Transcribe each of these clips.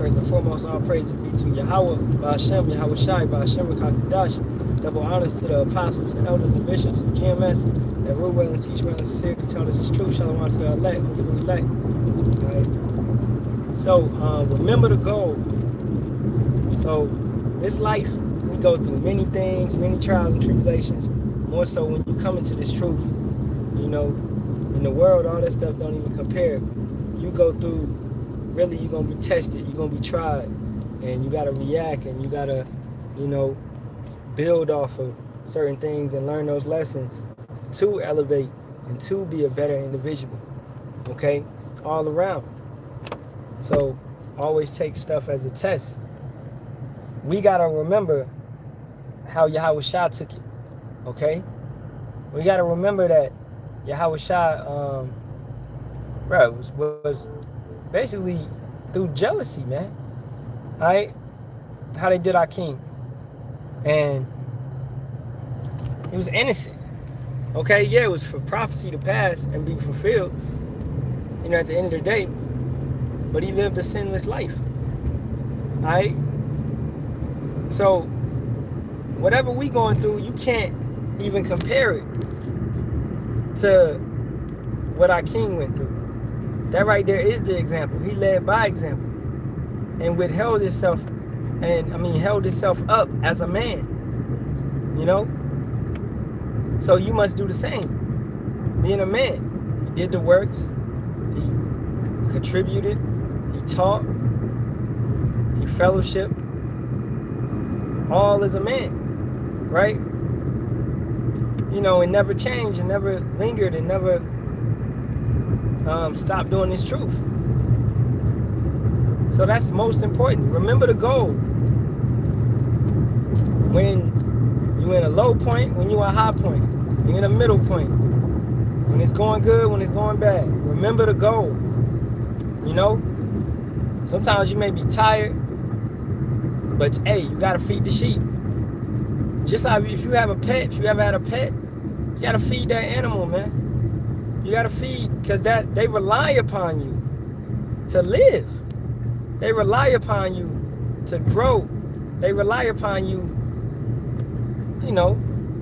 First and foremost, all praises be to Yahawah, Bahasham, Yahawashi, Bahasham, Kakadash. Double honors to the apostles, elders, and bishops of GMS that rule well and teach well and sincerely taught us is true. Shalawam to the elect, hopefully elect. Right? So, remember the goal. So, this life, we go through many things, many trials and tribulations. More so when you come into this truth, you know, in the world, all that stuff don't even compare. You go through, really, you're going to be tested, you're going to be tried, and you got to react, and you got to, you know, build off of certain things and learn those lessons to elevate and to be a better individual, okay, all around. So always take stuff as a test. We got to remember how Yahawashi took it, okay? We got to remember that Yahawashi, was basically through jealousy, man. All right? How they did our king. And he was innocent. Okay? Yeah, it was for prophecy to pass and be fulfilled, you know, at the end of the day. But he lived a sinless life. All right? So, whatever we going through, you can't even compare it to what our king went through. That right there is the example. He led by example and withheld himself held himself up as a man, you know? So you must do the same. Being a man, he did the works, he contributed, he taught, he fellowshiped, all as a man, right? You know, and never changed and never lingered and never stopped doing his truth. So that's most important. Remember the goal. When you're in a low point, when you're at a high point, you're in a middle point. When it's going good, when it's going bad. Remember the goal. You know? Sometimes you may be tired, but hey, you gotta feed the sheep. Just like if you have a pet, if you ever had a pet, you gotta feed that animal, man. You gotta feed, because they rely upon you to live. They rely upon you to grow. They rely upon you, you know,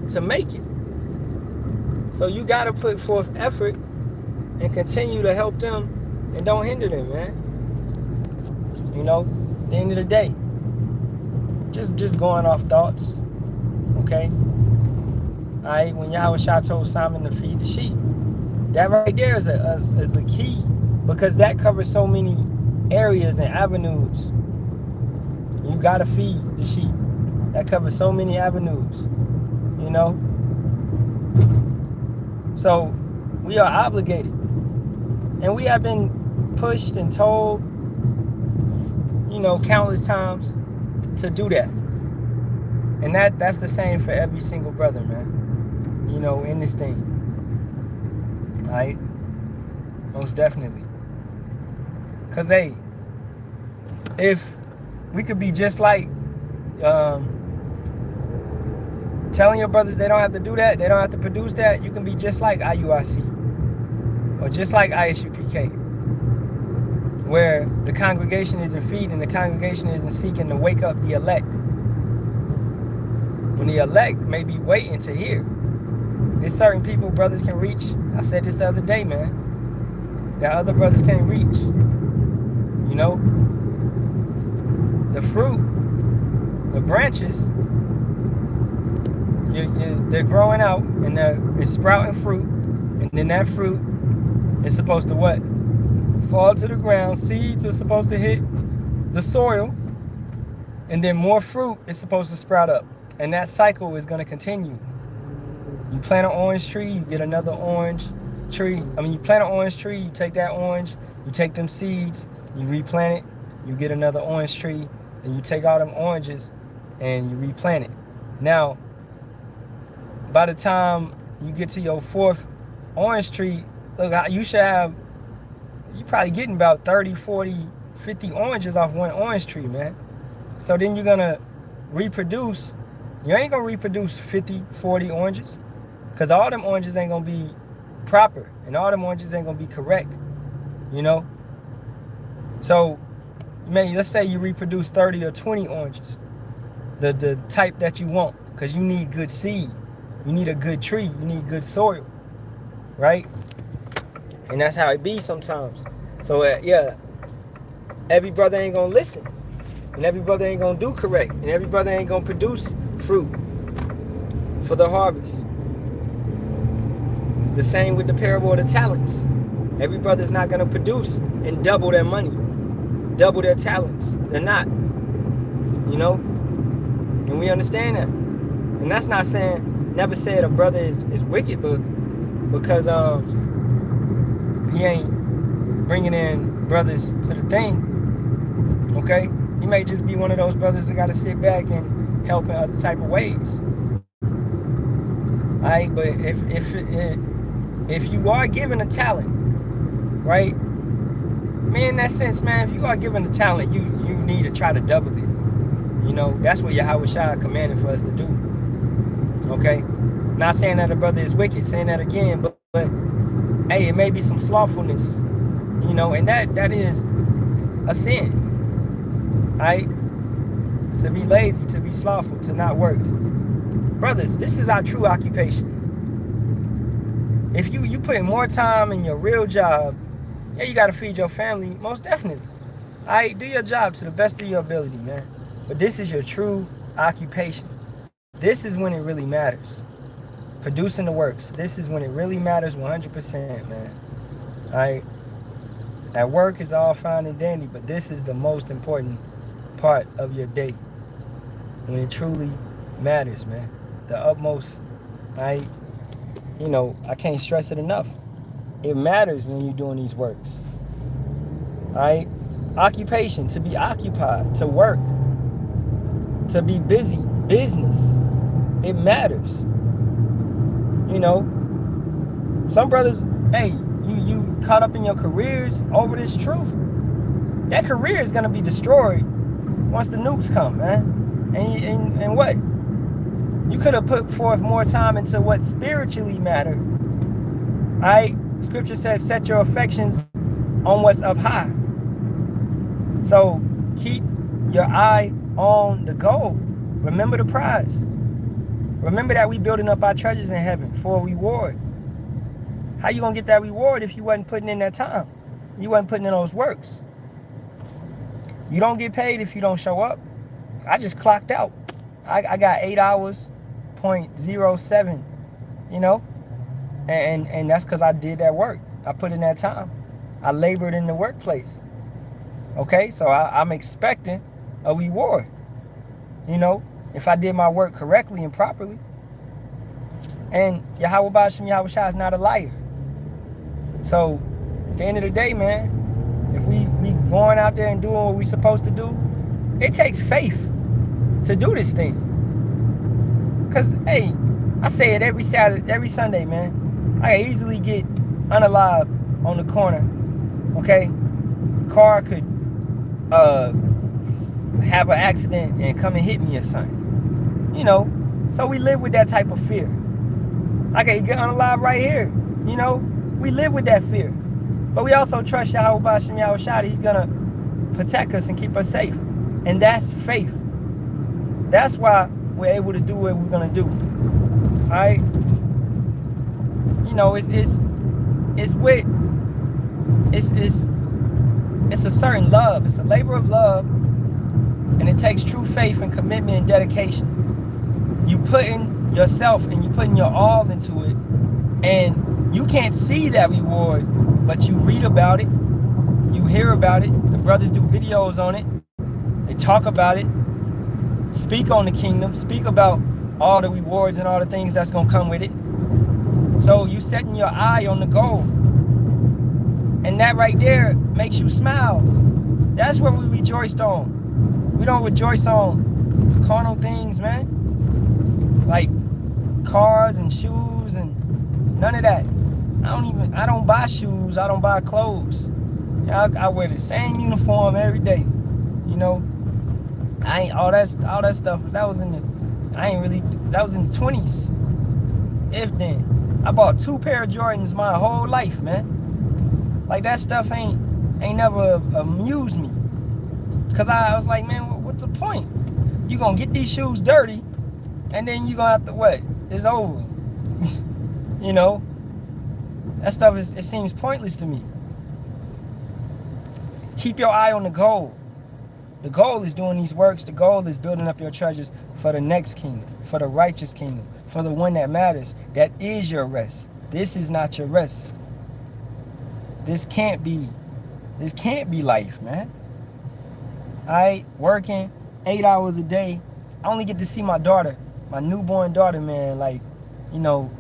to make it. So you gotta put forth effort and continue to help them and don't hinder them, man. You know, at the end of the day. Just going off thoughts. Okay? Alright, when Yahawashi told Simon to feed the sheep. That right there is a key, because that covers so many areas and avenues. You gotta feed the sheep. That covers so many avenues, you know? So we are obligated. And we have been pushed and told, you know, countless times to do that. And that's the same for every single brother, man. You know, in this thing. Right? Most definitely. Because, hey, if we could be just like telling your brothers they don't have to do that, they don't have to produce that, you can be just like IUIC or just like ISUPK, where the congregation isn't feeding, the congregation isn't seeking to wake up the elect. When the elect may be waiting to hear. There's certain people brothers can reach. I said this the other day, man. That other brothers can't reach. You know? The fruit, the branches, they're growing out and it's sprouting fruit. And then that fruit is supposed to what? Fall to the ground. Seeds are supposed to hit the soil. And then more fruit is supposed to sprout up. And that cycle is going to continue. You plant an orange tree, you get another orange tree. You plant an orange tree, you take that orange, you take them seeds, you replant it, you get another orange tree, and you take all them oranges and you replant it. Now, by the time you get to your fourth orange tree, look, you probably getting about 30, 40, 50 oranges off one orange tree, man. So then you're going to reproduce. You ain't going to reproduce 50, 40 oranges, because all them oranges ain't going to be proper, and all them oranges ain't going to be correct, you know? So let's say you reproduce 30 or 20 oranges, the type that you want, because you need good seed, you need a good tree, you need good soil, right? And that's how it be sometimes. So yeah, every brother ain't gonna listen, and every brother ain't gonna do correct, and every brother ain't gonna produce fruit for the harvest. The same with the parable of the talents. Every brother's not gonna produce and double their money, double their talents. They're not, you know? And we understand that. And that's not saying, never said a brother is wicked, but because he ain't bringing in brothers to the thing, okay? He may just be one of those brothers that gotta sit back and help in other type of ways. All right, but if you are given a talent, right? Man, in that sense, man, if you are given a talent, you need to try to double it. You know, that's what Yahawashi commanded for us to do. Okay? Not saying that a brother is wicked, saying that again, but hey, it may be some slothfulness, you know, and that is a sin. Right? To be lazy, to be slothful, to not work. Brothers, this is our true occupation. If you put in more time in your real job, yeah, you got to feed your family, most definitely. All right, do your job to the best of your ability, man. But this is your true occupation. This is when it really matters. Producing the works. This is when it really matters 100%, man. All right? That work is all fine and dandy, but this is the most important part of your day. When it truly matters, man. The utmost, right? You know, I can't stress it enough. It matters when you're doing these works. Right? Occupation, to be occupied, to work, to be busy, business. It matters. You know, some brothers, hey, you caught up in your careers over this truth. That career is gonna be destroyed once the nukes come, man. And what? You could have put forth more time into what spiritually mattered. All right? Scripture says, set your affections on what's up high. So keep your eye on the goal. Remember the prize. Remember that we building up our treasures in heaven for a reward. How you gonna get that reward if you wasn't putting in that time? You wasn't putting in those works. You don't get paid if you don't show up. I just clocked out. I got 8 hours, 0.07, you know? And that's because I did that work. I put in that time. I labored in the workplace. Okay, so I'm expecting a reward. You know, if I did my work correctly and properly. And Yahawah Bahasham Yahawashi is not a liar. So at the end of the day, man, if we going out there and doing what we supposed to do, it takes faith to do this thing. Cause hey, I say it every Sunday, man. I can easily get unalive on the corner. Okay, car could have an accident and come and hit me or something. You know, so we live with that type of fear. I can get unalive right here. You know, we live with that fear, but we also trust Yahawah Bahasham Yahawashi. He's gonna protect us and keep us safe, and that's faith. That's why we're able to do what we're gonna do. All right. You know, it's a certain love. It's a labor of love, and it takes true faith and commitment and dedication. You putting yourself and you putting your all into it, and you can't see that reward, but you read about it, you hear about it. The brothers do videos on it. They talk about it, speak on the kingdom, speak about all the rewards and all the things that's gonna come with it. So you setting your eye on the goal. And that right there makes you smile. That's what we rejoiced on. We don't rejoice on carnal things, man. Like cars and shoes and none of that. I don't buy shoes, I don't buy clothes. I wear the same uniform every day. You know, I ain't all that stuff. That was in the 20s. If then, I bought 2 pair of Jordans my whole life, man. Like that stuff ain't never amused me. Because I was like, man, what's the point? You gonna get these shoes dirty, and then you gonna have to what? It's over. You know? That stuff it seems pointless to me. Keep your eye on the goal. The goal is doing these works. The goal is building up your treasures for the next kingdom, for the righteous kingdom, for the one that matters. That is your rest. This is not your rest. This can't be life, man. I working 8 hours a day. I only get to see my daughter, my newborn daughter, man. Like, you know,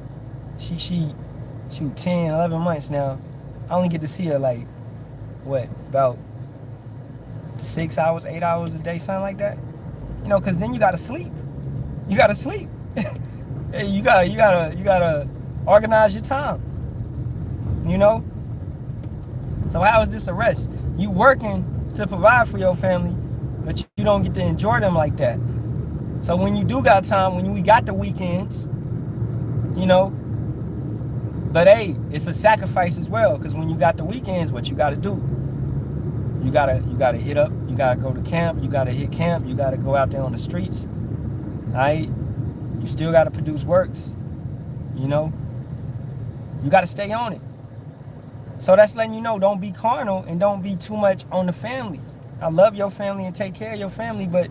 she 10, 11 months now. I only get to see her like, what, about 6 hours, 8 hours a day, something like that. You know, because then you gotta sleep. You gotta sleep. Hey, you gotta organize your time. You know. So how is this a rest? You working to provide for your family, but you don't get to enjoy them like that. So when you do got time, when we got the weekends, you know. But hey, it's a sacrifice as well, because when you got the weekends, what you gotta do? You gotta hit up, you gotta go to camp, you gotta hit camp, you gotta go out there on the streets. Alright? You still gotta produce works. You know? You gotta stay on it. So that's letting you know, don't be carnal and don't be too much on the family. I love your family and take care of your family, but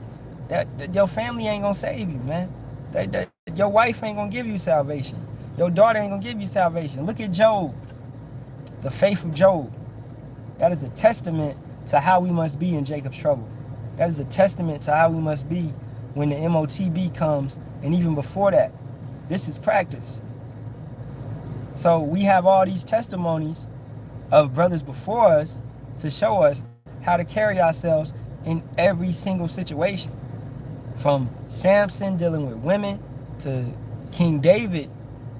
that your family ain't gonna save you, man. Your wife ain't gonna give you salvation. Your daughter ain't gonna give you salvation. Look at Job, the faith of Job. That is a testament to how we must be in Jacob's trouble. That is a testament to how we must be when the MOTB comes, and even before that. This is practice. So we have all these testimonies of brothers before us to show us how to carry ourselves in every single situation. From Samson dealing with women, to King David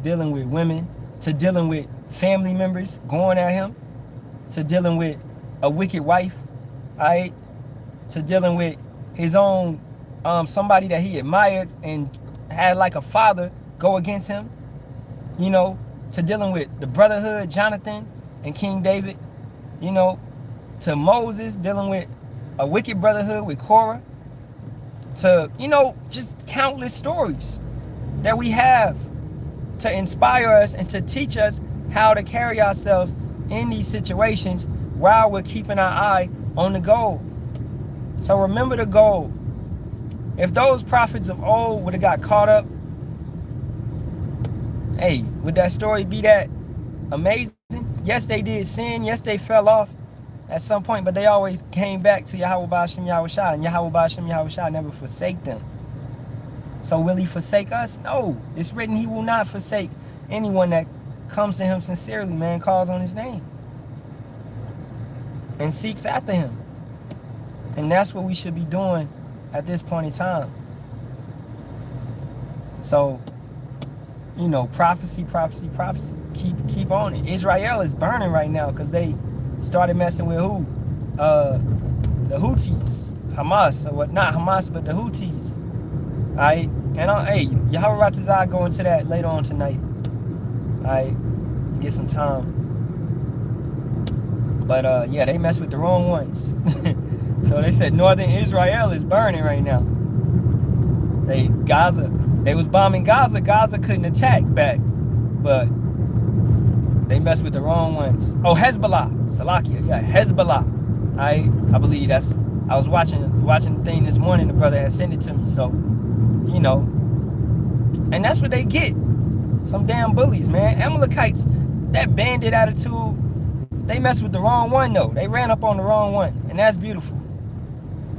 dealing with women, to dealing with family members going at him, to dealing with a wicked wife, right? To dealing with his own, somebody that he admired and had like a father go against him, you know, to dealing with the brotherhood, Jonathan and King David, you know, to Moses dealing with a wicked brotherhood with Korah, to, you know, just countless stories that we have to inspire us and to teach us how to carry ourselves in these situations while we're keeping our eye on the goal. So remember the goal. If those prophets of old would have got caught up, hey, would that story be that amazing? Yes, they did sin. Yes, they fell off at some point, but they always came back to Yahawah, Bahasham, Yahawashi, and Yahawah, Bahasham, Yahawashi never forsake them. So will he forsake us? No. It's written he will not forsake anyone that comes to him sincerely, man, calls on his name and seeks after him. And that's what we should be doing at this point in time. So, you know, prophecy. Keep on it. Israel is burning right now because they started messing with who? The Houthis. Hamas, or what? Not Hamas, but the Houthis. Alright? And hey, Yahawah go into that later on tonight. Alright? Get some time. But yeah, they mess with the wrong ones. So they said northern Israel is burning right now. They was bombing Gaza. Gaza couldn't attack back. But they messed with the wrong ones. Oh, Hezbollah. Salakia. Yeah, Hezbollah. I believe that's, I was watching the thing this morning. The brother had sent it to me. So, you know. And that's what they get. Some damn bullies, man. Amalekites, that bandit attitude, they messed with the wrong one though. They ran up on the wrong one. And that's beautiful.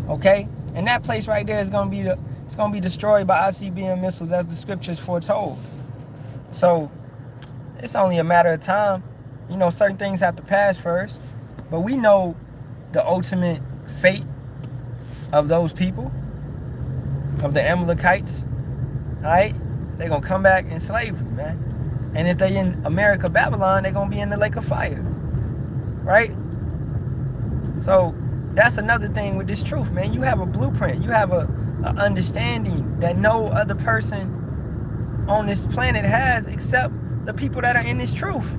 Okay? And that place right there is gonna be destroyed by ICBM missiles as the scriptures foretold. So it's only a matter of time. You know, certain things have to pass first. But we know the ultimate fate of those people, of the Amalekites. Alright? They're gonna come back in slavery, man. And if they in America, Babylon, they're gonna be in the lake of fire. Right? So that's another thing with this truth, man. You have a blueprint. You have a understanding that no other person on this planet has except the people that are in this truth.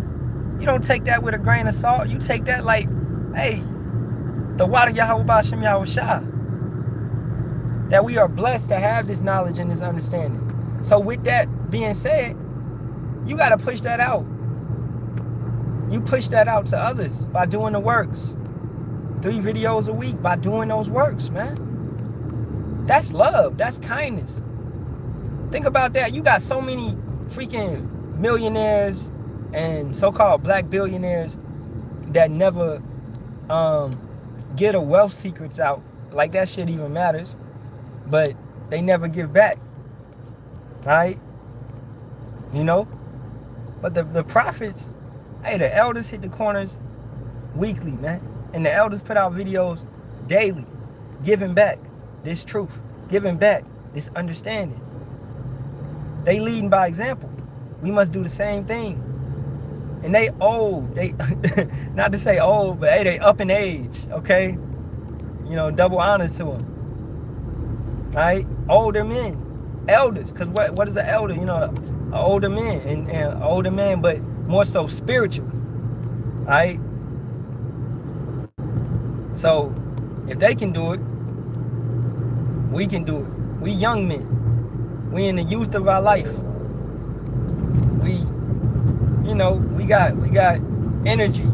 You don't take that with a grain of salt. You take that like, hey, the water Yahawah, Bahasham, Yahawashi. that we are blessed to have this knowledge and this understanding. So with that being said, you got to push that out. You push that out to others by doing the works. 3 videos a week by doing those works, man. That's love. That's kindness. Think about that. You got so many freaking millionaires and so-called black billionaires that never get a wealth secrets out. Like that shit even matters. But they never give back. Right? You know? But the prophets, hey, the elders hit the corners weekly, man. And the elders put out videos daily, giving back this truth, giving back this understanding. They leading by example. We must do the same thing. And they old. They not to say old, but hey, they up in age, okay? You know, double honors to them. Right? Older men, elders. Because what is an elder? You know, an older man and older man, but more so spiritually. Right? So, if they can do it, we can do it. We young men. We in the youth of our life. We, you know, we got energy.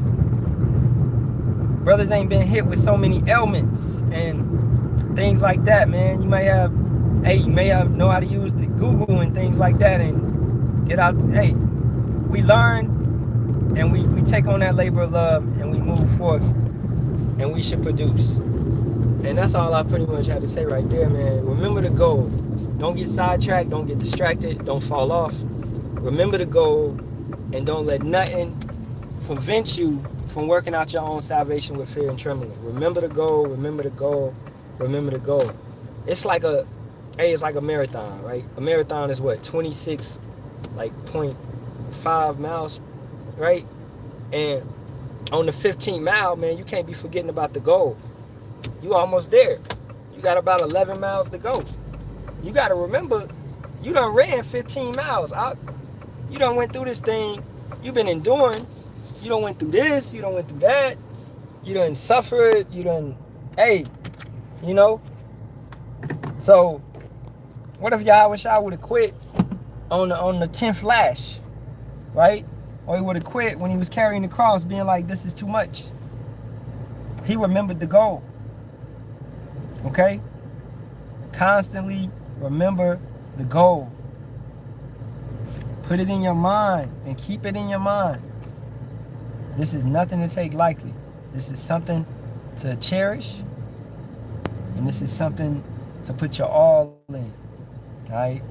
Brothers ain't been hit with so many ailments and things like that, man. You may have know how to use the Google and things like that and get out. Hey, we learn and we take on that labor of love and we move forth. And we should produce. And that's all I pretty much had to say right there, man. Remember the goal. Don't get sidetracked. Don't get distracted. Don't fall off. Remember the goal. And don't let nothing prevent you from working out your own salvation with fear and trembling. Remember the goal. Remember the goal. Remember the goal. It's like a marathon, right? A marathon is what? 26, like 0.5 miles, right? And on the 15th mile, man, you can't be forgetting about the goal. You almost there. You got about 11 miles to go. You got to remember, you done ran 15 miles. You done went through this thing. You been enduring. You done went through this. You done went through that. You done suffered. You done, hey, you know. So, what if Yahawashi would have quit on the 10th lash, right? Or he would have quit when he was carrying the cross, being like, this is too much. He remembered the goal. Okay? Constantly remember the goal. Put it in your mind and keep it in your mind. This is nothing to take lightly. This is something to cherish. And this is something to put your all in. Alright?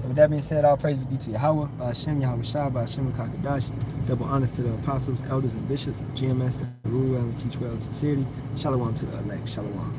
So with that being said, all praises be to Yahawah, Bahasham, Yahawashi, Bahasham, Kakadashi. Double honors to the apostles, elders, and bishops, GMS, that rule well and teach well in sincerity. Shalawam to the elect. Shalawam.